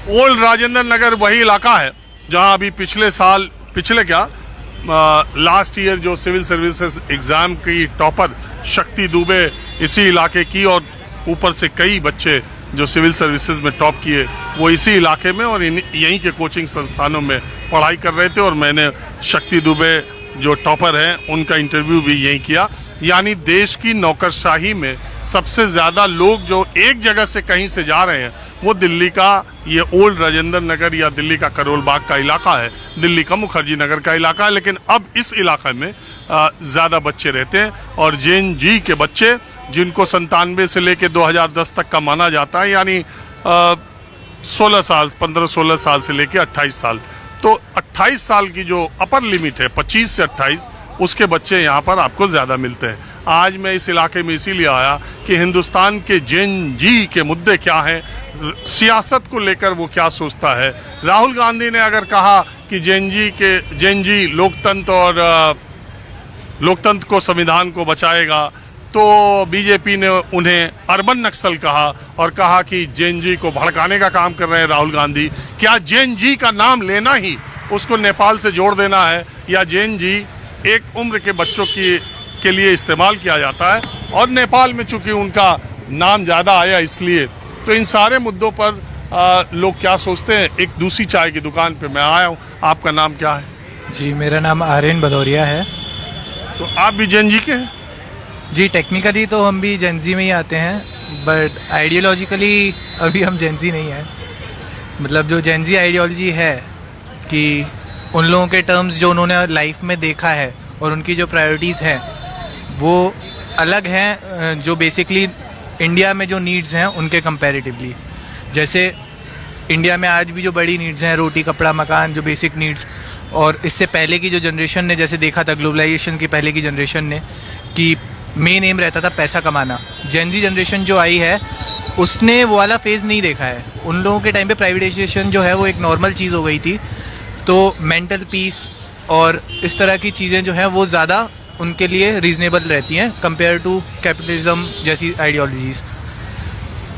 Old Rajendra Nagar वही इलाका है जहां अभी पिछले क्या लास्ट ईयर जो सिविल सर्विसेज एग्जाम की टॉपर शक्ति दुबे इसी इलाके की, और ऊपर से कई बच्चे जो सिविल सर्विसेज में टॉप किए वो इसी इलाके में और यहीं के कोचिंग संस्थानों में पढ़ाई कर रहे थे। और मैंने शक्ति दुबे जो टॉपर हैं उनका इंटरव्यू भी यहीं किया। यानी देश की नौकरशाही में सबसे ज़्यादा लोग जो एक जगह से कहीं से जा रहे हैं वो दिल्ली का ये ओल्ड राजेंद्र नगर या दिल्ली का करोल बाग का इलाका है, दिल्ली का मुखर्जी नगर का इलाका है। लेकिन अब इस इलाके में ज़्यादा बच्चे रहते हैं और जेन जी के बच्चे जिनको 97 से लेकर 2010 तक का माना जाता है, यानी 15-16 साल से लेकर 28 साल, तो 28 साल की जो अपर लिमिट है 25 से 28 उसके बच्चे यहाँ पर आपको ज़्यादा मिलते हैं। आज मैं इस इलाके में इसीलिए आया कि हिंदुस्तान के जेन जी के मुद्दे क्या हैं, सियासत को लेकर वो क्या सोचता है। राहुल गांधी ने अगर कहा कि जेन जी लोकतंत्र को संविधान को बचाएगा, तो बीजेपी ने उन्हें अर्बन नक्सल कहा और कहा कि जेन जी को भड़काने का काम कर रहे हैं राहुल गांधी। क्या जेन जी का नाम लेना ही उसको नेपाल से जोड़ देना है, या जेन जी एक उम्र के बच्चों के लिए इस्तेमाल किया जाता है और नेपाल में चूंकि उनका नाम ज़्यादा आया इसलिए। तो इन सारे मुद्दों पर लोग क्या सोचते हैं। एक दूसरी चाय की दुकान पे मैं आया हूँ। आपका नाम क्या है? जी, मेरा नाम आर्यन भदौरिया है। तो आप भी जेन जी के हैं? जी, टेक्निकली तो हम भी जेनजी में ही आते हैं, बट आइडियोलॉजिकली अभी हम जेनजी नहीं हैं। मतलब जो जेनजी आइडियोलॉजी है कि उन लोगों के टर्म्स जो उन्होंने लाइफ में देखा है और उनकी जो प्रायोरिटीज़ हैं वो अलग हैं जो बेसिकली इंडिया में जो नीड्स हैं उनके कंपैरेटिवली। जैसे इंडिया में आज भी जो बड़ी नीड्स हैं, रोटी कपड़ा मकान, जो बेसिक नीड्स, और इससे पहले की जो जनरेशन ने जैसे देखा था, ग्लोबलाइजेशन की पहले की जनरेशन ने, कि मेन एम रहता था पैसा कमाना। जेनजी जनरेशन जो आई है उसने वो वाला फेज़ नहीं देखा है। उन लोगों के टाइम पे प्राइवेटाइजेशन जो है वो एक नॉर्मल चीज़ हो गई थी, तो मेंटल पीस और इस तरह की चीज़ें जो हैं वो ज़्यादा उनके लिए रीजनेबल रहती हैं कंपेयर टू कैपिटलिज्म जैसी आइडियोलॉजीज़।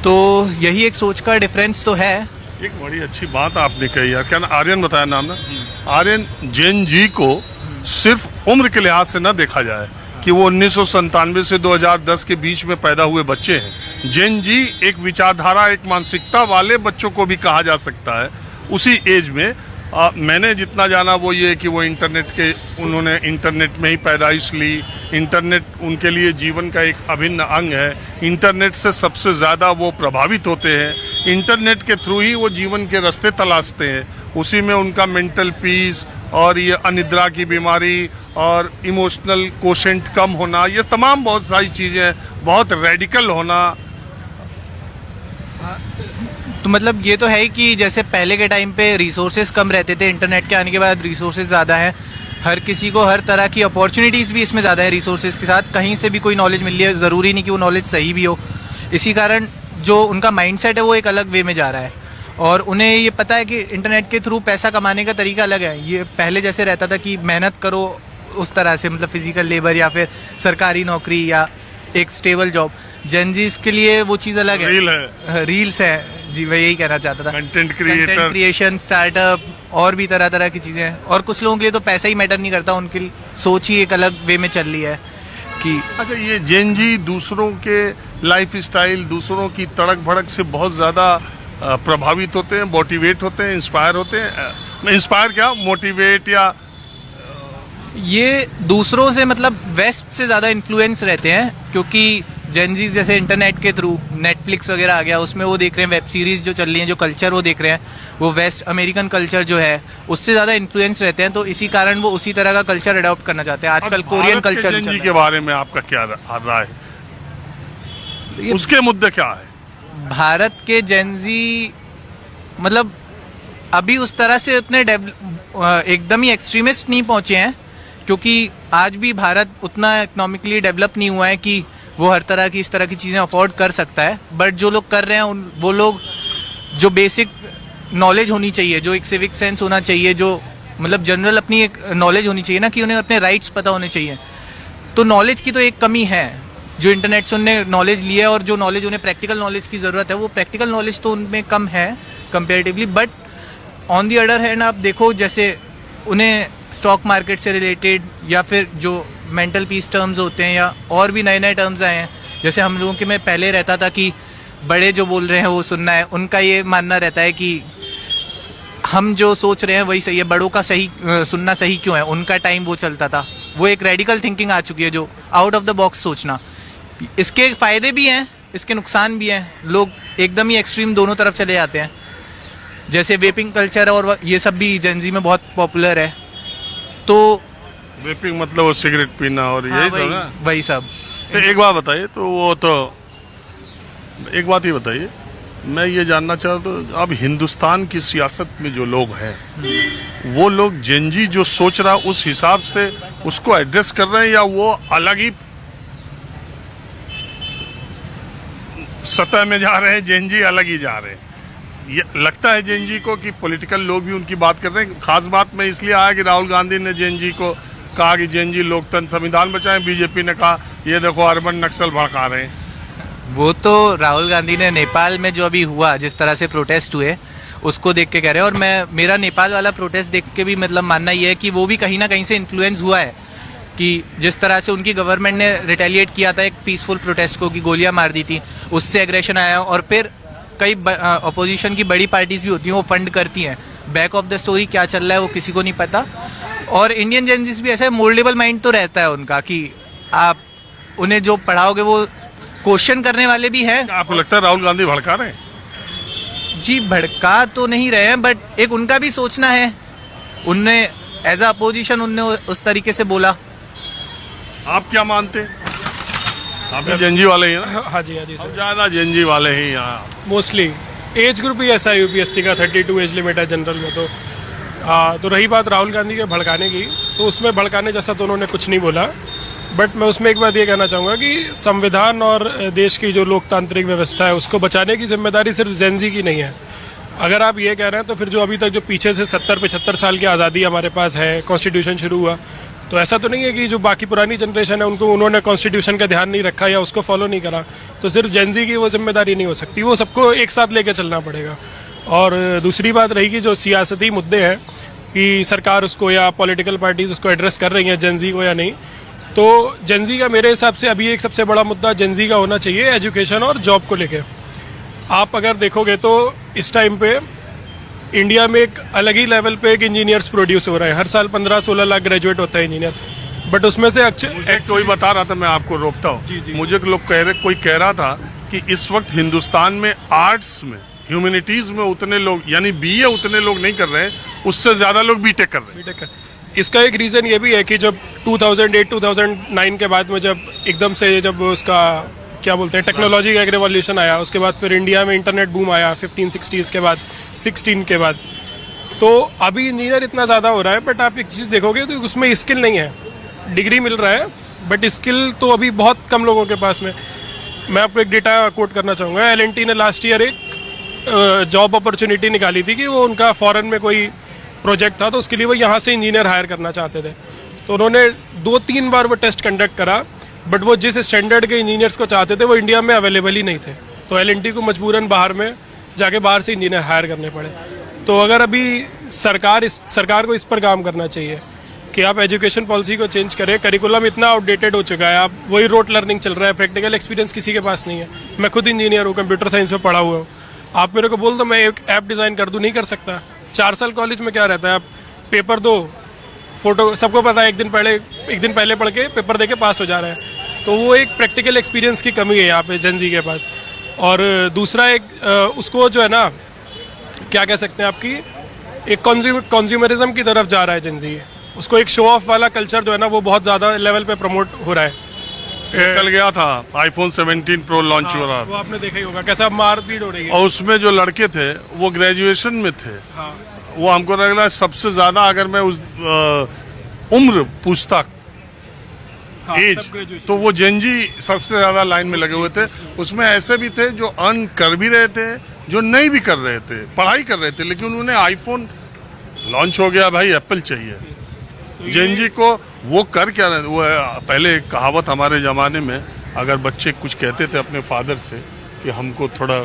तो यही एक सोच का डिफरेंस तो है। एक बड़ी अच्छी बात आपने कही यार। क्या आर्यन बताया नाम ना? आर्यन, जेन जी को सिर्फ उम्र के लिहाज से न देखा जाए कि वो 1997 से 2010 के बीच में पैदा हुए बच्चे हैं। जेन जी एक विचारधारा, एक मानसिकता वाले बच्चों को भी कहा जा सकता है उसी एज में। मैंने जितना जाना वो ये कि वो उन्होंने इंटरनेट में ही पैदाइश ली। इंटरनेट उनके लिए जीवन का एक अभिन्न अंग है। इंटरनेट से सबसे ज़्यादा वो प्रभावित होते हैं। इंटरनेट के थ्रू ही वो जीवन के रास्ते तलाशते हैं। उसी में उनका मेंटल पीस और ये अनिद्रा की बीमारी और इमोशनल कोशेंट कम होना, ये तमाम बहुत सारी चीज़ें, बहुत रेडिकल होना। तो मतलब ये तो है ही कि जैसे पहले के टाइम पे रिसोर्सेज कम रहते थे, इंटरनेट के आने के बाद रिसोर्सेज ज़्यादा हैं। हर किसी को हर तरह की अपॉर्चुनिटीज़ भी इसमें ज़्यादा है रिसोर्सेज के साथ। कहीं से भी कोई नॉलेज मिल रही है, ज़रूरी नहीं कि वो नॉलेज सही भी हो। इसी कारण जो उनका माइंडसेट है वो एक अलग वे में जा रहा है और उन्हें ये पता है कि इंटरनेट के थ्रू पैसा कमाने का तरीका अलग है। ये पहले जैसे रहता था कि मेहनत करो उस तरह से, मतलब फिजिकल लेबर या फिर सरकारी नौकरी या एक स्टेबल जॉब। जेनजीज के लिए वो चीज़ अलग है। रील्स है। जी, मैं यही कहना चाहता था। कंटेंट क्रिएशन, स्टार्टअप और भी तरह तरह की चीज़ें हैं। और कुछ लोगों के लिए तो पैसा ही मैटर नहीं करता, उनकी सोच ही एक अलग वे में चल रही है कि अच्छा, ये जेन जी दूसरों के लाइफ स्टाइल, दूसरों की तड़क भड़क से बहुत ज़्यादा प्रभावित होते हैं, मोटिवेट होते हैं, इंस्पायर होते हैं। इंस्पायर क्या, मोटिवेट, या ये दूसरों से मतलब वेस्ट से ज़्यादा इन्फ्लुएंस रहते हैं। क्योंकि जेनजीज जैसे इंटरनेट के थ्रू नेटफ्लिक्स वगैरह आ गया, उसमें वो देख रहे हैं वेब सीरीज़ जो चल रही हैं, जो कल्चर वो देख रहे हैं, वो वेस्ट अमेरिकन कल्चर जो है उससे ज़्यादा इन्फ्लुएंस रहते हैं। तो इसी कारण वो उसी तरह का कल्चर अडॉप्ट करना चाहते हैं। आजकल कोरियन कल्चर जेन जी के बारे में आपका क्या राय है? उसके मुद्दे क्या है? भारत के जेनजी मतलब अभी उस तरह से उतने एकदम ही एक्सट्रीमिस्ट नहीं पहुंचे हैं, क्योंकि आज भी भारत उतना इकोनॉमिकली डेवलप नहीं हुआ है कि वो हर तरह की इस तरह की चीज़ें अफोर्ड कर सकता है। बट जो लोग कर रहे हैं वो लोग जो बेसिक नॉलेज होनी चाहिए, जो एक सिविक सेंस होना चाहिए, जो मतलब जनरल अपनी एक नॉलेज होनी चाहिए ना, कि उन्हें अपने राइट्स पता होने चाहिए। तो नॉलेज की तो एक कमी है। जो इंटरनेट से उन्हें नॉलेज लिया है और जो नॉलेज उन्हें प्रैक्टिकल नॉलेज की ज़रूरत है, वो प्रैक्टिकल नॉलेज तो उनमें कम है। Comparatively, but on the other hand आप देखो जैसे उन्हें स्टॉक मार्केट से रिलेटेड या फिर जो मेंटल पीस टर्म्स होते हैं या और भी नए नए टर्म्स आए हैं, जैसे हम लोगों के में पहले रहता था कि बड़े जो बोल रहे हैं वो सुनना है, उनका ये मानना रहता है कि हम जो सोच रहे हैं वही सही है, बड़ों का सही सुनना सही क्यों है, उनका टाइम वो चलता था। वो एक रेडिकल थिंकिंग आ चुकी है, जो आउट ऑफ द बॉक्स सोचना। इसके फ़ायदे भी हैं, इसके नुकसान भी हैं। लोग एकदम ही एक्सट्रीम दोनों तरफ चले जाते हैं, जैसे वेपिंग कल्चर और ये सब भी जेनजी में बहुत पॉपुलर है। तो वेपिंग मतलब वो सिगरेट पीना और यही सब ना, वही सब। तो एक बात बताइए, तो वो तो एक बात ही बताइए, मैं ये जानना चाहता हूँ अब हिंदुस्तान की सियासत में जो लोग हैं वो लोग जेनजी जो सोच रहा उस हिसाब से उसको एड्रेस कर रहे हैं या वो अलग ही सतह में जा रहे हैं, जेनजी अलग ही जा रहे हैं? ये लगता है जेनजी को कि पॉलिटिकल लोग भी उनकी बात कर रहे हैं। खास बात में इसलिए आया कि राहुल गांधी ने जेनजी को कहा कि जेनजी लोकतंत्र संविधान बचाएं, बीजेपी ने कहा ये देखो अर्बन नक्सल भड़का रहे हैं। वो तो राहुल गांधी ने नेपाल में जो अभी हुआ, जिस तरह से प्रोटेस्ट हुए, उसको देख के कह रहे हैं। और मेरा नेपाल वाला प्रोटेस्ट देख के भी मतलब मानना ये है कि वो भी कहीं ना कहीं से इन्फ्लुएंस हुआ है, कि जिस तरह से उनकी गवर्नमेंट ने रिटेलिएट किया था एक पीसफुल प्रोटेस्ट को, कि गोलियां मार दी थी, उससे एग्रेशन आया। और फिर कई अपोजिशन की बड़ी पार्टीज भी होती हैं, वो फंड करती हैं। बैक ऑफ द स्टोरी क्या चल रहा है वो किसी को नहीं पता। और इंडियन जेनजीज भी ऐसा मोल्डेबल माइंड तो रहता है उनका, कि आप उन्हें जो पढ़ाओगे वो क्वेश्चन करने वाले भी हैं। आपको लगता है राहुल गांधी भड़का रहे हैं? जी, भड़का तो नहीं रहे हैं, बट एक उनका भी सोचना है। उनने एज अ अपोजिशन उनने उस तरीके से बोला। आप क्या मानते हैं? आप भी जेनजी वाले ही हैं ना? हाँ जी, हाँ जी हम सर। ज्यादा जेनजी वाले ही यहाँ। मोस्टली एज ग्रुप ही ऐसा है, यूपीएससी का 32 एज लिमिट है जनरल में। तो रही बात राहुल गांधी के भड़काने की, तो उसमें भड़काने जैसा तो उन्होंने कुछ नहीं बोला। बट मैं उसमें एक बात ये कहना चाहूँगा कि संविधान और देश की जो लोकतांत्रिक व्यवस्था है उसको बचाने की जिम्मेदारी सिर्फ जेनजी की नहीं है। अगर आप ये कह रहे हैं तो फिर जो अभी तक जो पीछे से 70-75 साल की आज़ादी हमारे पास है, कॉन्स्टिट्यूशन शुरू हुआ, तो ऐसा तो नहीं है कि जो बाकी पुरानी जनरेशन है उनको उन्होंने कॉन्स्टिट्यूशन का ध्यान नहीं रखा या उसको फॉलो नहीं करा, तो सिर्फ जेनजी की वो जिम्मेदारी नहीं हो सकती। वो सबको एक साथ लेके चलना पड़ेगा। और दूसरी बात रही कि जो सियासती मुद्दे हैं कि सरकार उसको या पॉलिटिकल पार्टीज उसको एड्रेस कर रही हैं जेनजी को या नहीं, तो जेनजी का मेरे हिसाब से अभी एक सबसे बड़ा मुद्दा जेनजी का होना चाहिए एजुकेशन और जॉब को लेके। आप अगर देखोगे तो इस टाइम पे इंडिया में एक अलग ही लेवल पे एक इंजीनियर्स प्रोड्यूस हो रहे हैं। हर साल 15-16 लाख ग्रेजुएट होता है इंजीनियर, बट उसमें से कोई बता रहा था, मैं आपको रोकता हूँ, मुझे लोग कोई कह रहा था कि इस वक्त हिंदुस्तान में आर्ट्स में, ह्यूमैनिटीज में उतने लोग, यानी बीए उतने लोग नहीं कर रहे हैं, उससे ज्यादा लोग बीटेक कर रहे हैं। इसका एक रीज़न ये भी है कि जब 2008-2009 के बाद में जब एकदम से जब उसका क्या बोलते हैं टेक्नोलॉजी का एक रेवोल्यूशन आया, उसके बाद फिर इंडिया में इंटरनेट बूम आया 15-60s के बाद, 16 के बाद, तो अभी इंजीनियर इतना ज़्यादा हो रहा है। बट आप एक चीज़ देखोगे तो उसमें स्किल नहीं है। डिग्री मिल रहा है बट स्किल तो अभी बहुत कम लोगों के पास में। मैं आपको एक डेटा कोट करना चाहूँगा। L&T ने लास्ट ईयर एक जॉब अपॉर्चुनिटी निकाली थी कि वो उनका फॉरेन में कोई प्रोजेक्ट था, तो उसके लिए वो यहाँ से इंजीनियर हायर करना चाहते थे। तो उन्होंने 2-3 बार वो टेस्ट कंडक्ट करा, बट वो जिस स्टैंडर्ड के इंजीनियर्स को चाहते थे वो इंडिया में अवेलेबल ही नहीं थे। तो L&T को मजबूरन बाहर में जाके बाहर से इंजीनियर हायर करने पड़े। तो अगर अभी सरकार को इस पर काम करना चाहिए कि आप एजुकेशन पॉलिसी को चेंज करें। करिकुलम इतना आउटडेटेड हो चुका है, आप वही रोट लर्निंग चल रहा है, प्रैक्टिकल एक्सपीरियंस किसी के पास नहीं है। मैं खुद इंजीनियर हूँ, कंप्यूटर साइंस में पढ़ा हुआ हूँ। आप मेरे को बोल दो मैं एक ऐप डिज़ाइन कर दूँ, नहीं कर सकता। 4 साल कॉलेज में क्या रहता है, आप पेपर दो, फोटो, सबको पता है एक दिन पहले पढ़ के पेपर दे के पास हो जा रहा है। तो वो एक प्रैक्टिकल एक्सपीरियंस की कमी है यहाँ पे जेनजी के पास। और दूसरा एक उसको जो है ना, क्या कह सकते हैं, आपकी एक कंज्यूमरिज्म की तरफ जा रहा है जेनजी। उसको एक शो ऑफ वाला कल्चर जो है ना वो बहुत ज़्यादा लेवल पे प्रमोट हो रहा है। कल गया था iPhone 17 Pro लॉन्च हो रहा वो था, आपने देखा ही होगा कैसा मारपीट हो रही है। और उसमें जो लड़के थे वो ग्रेजुएशन में थे। हाँ। वो हमको लग रहा है सबसे ज्यादा, अगर मैं उस उम्र पूछता, हाँ, एज, सब graduation। तो वो जेनजी सबसे ज्यादा लाइन में लगे हुए थे। उसमें ऐसे भी थे जो अर्न कर भी रहे थे, जो नहीं भी कर रहे थे, पढ़ाई कर रहे थे, लेकिन उन्होंने आईफोन लॉन्च हो गया, भाई एप्पल चाहिए। जेनजी को वो कर क्या रहे, वो पहले एक कहावत हमारे ज़माने में, अगर बच्चे कुछ कहते थे अपने फादर से कि हमको थोड़ा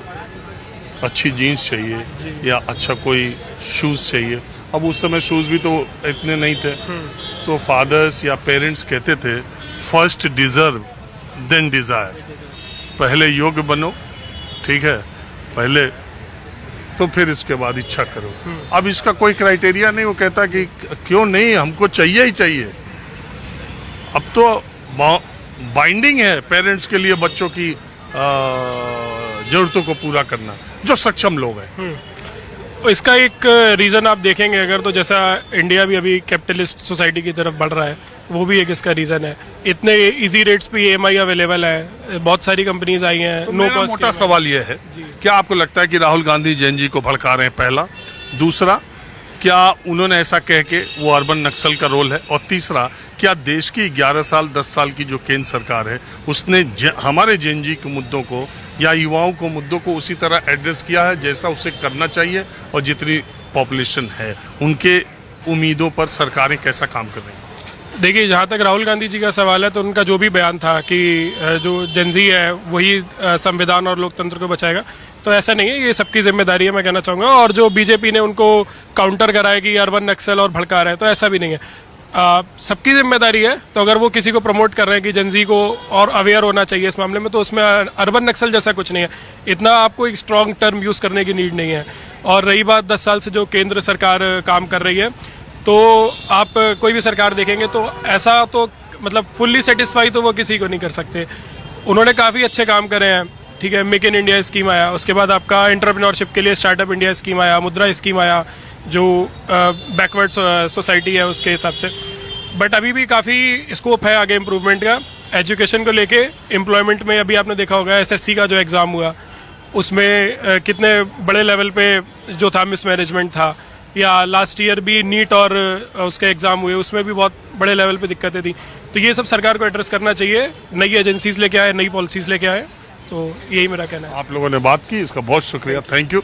अच्छी जीन्स चाहिए या अच्छा कोई शूज़ चाहिए। अब उस समय शूज़ भी तो इतने नहीं थे, तो फादर्स या पेरेंट्स कहते थे फर्स्ट डिजर्व देन डिजायर, पहले योग्य बनो, ठीक है, पहले तो फिर इसके बाद इच्छा करो। अब इसका कोई क्राइटेरिया नहीं, वो कहता कि क्यों नहीं, हमको चाहिए ही चाहिए। अब तो बाइंडिंग है पेरेंट्स के लिए बच्चों की जरूरतों को पूरा करना, जो सक्षम लोग हैं। इसका एक रीज़न आप देखेंगे अगर, तो जैसा इंडिया भी अभी कैपिटलिस्ट सोसाइटी की तरफ बढ़ रहा है, वो भी एक इसका रीज़न है। इतने इजी रेट्स पे EMI अवेलेबल है, बहुत सारी कंपनीज आई हैं, तो नो मेरा कॉस्ट। मोटा सवाल यह है, क्या आपको लगता है कि राहुल गांधी जैन जी को भड़का रहे हैं? पहला। दूसरा, क्या उन्होंने ऐसा कह के वो अर्बन नक्सल का रोल है? और तीसरा, क्या देश की 11 साल 10 साल की जो केंद्र सरकार है उसने हमारे जैन जी के मुद्दों को या युवाओं को मुद्दों को उसी तरह एड्रेस किया है जैसा उसे करना चाहिए? और जितनी पॉपुलेशन है उनके उम्मीदों पर सरकारें कैसा काम कर रही हैं? देखिए, जहाँ तक राहुल गांधी जी का सवाल है, तो उनका जो भी बयान था कि जो जेनजी है वही संविधान और लोकतंत्र को बचाएगा, तो ऐसा नहीं है, ये सबकी जिम्मेदारी है, मैं कहना चाहूँगा। और जो बीजेपी ने उनको काउंटर करा है कि अर्बन नक्सल और भड़का रहा है, तो ऐसा भी नहीं है, सबकी जिम्मेदारी है। तो अगर वो किसी को प्रमोट कर रहे हैं कि जेनजी को और अवेयर होना चाहिए इस मामले में, तो उसमें अर्बन नक्सल जैसा कुछ नहीं है, इतना आपको एक स्ट्रॉन्ग टर्म यूज़ करने की नीड नहीं है। और रही बात 10 साल से जो केंद्र सरकार काम कर रही है, तो आप कोई भी सरकार देखेंगे तो ऐसा तो मतलब फुल्ली सेटिस्फाई तो वो किसी को नहीं कर सकते। उन्होंने काफ़ी अच्छे काम करे हैं, ठीक है, मेक इन इंडिया स्कीम आया, उसके बाद आपका एंटरप्रेन्योरशिप के लिए स्टार्टअप इंडिया स्कीम आया, मुद्रा स्कीम आया, जो बैकवर्ड सोसाइटी है उसके हिसाब से। बट अभी भी काफ़ी स्कोप है आगे इम्प्रूवमेंट का। एजुकेशन को लेके एम्प्लॉयमेंट में अभी आपने देखा होगा SSC का जो एग्ज़ाम हुआ, उसमें कितने बड़े लेवल पे जो था मिसमैनेजमेंट था, या लास्ट ईयर भी नीट और उसके एग्ज़ाम हुए, उसमें भी बहुत बड़े लेवल पे दिक्कतें थी। तो ये सब सरकार को एड्रेस करना चाहिए, नई एजेंसीज लेके आए, नई पॉलिसीज लेके आए, तो यही मेरा कहना है। आप लोगों ने बात की, इसका बहुत शुक्रिया, थैंक यू।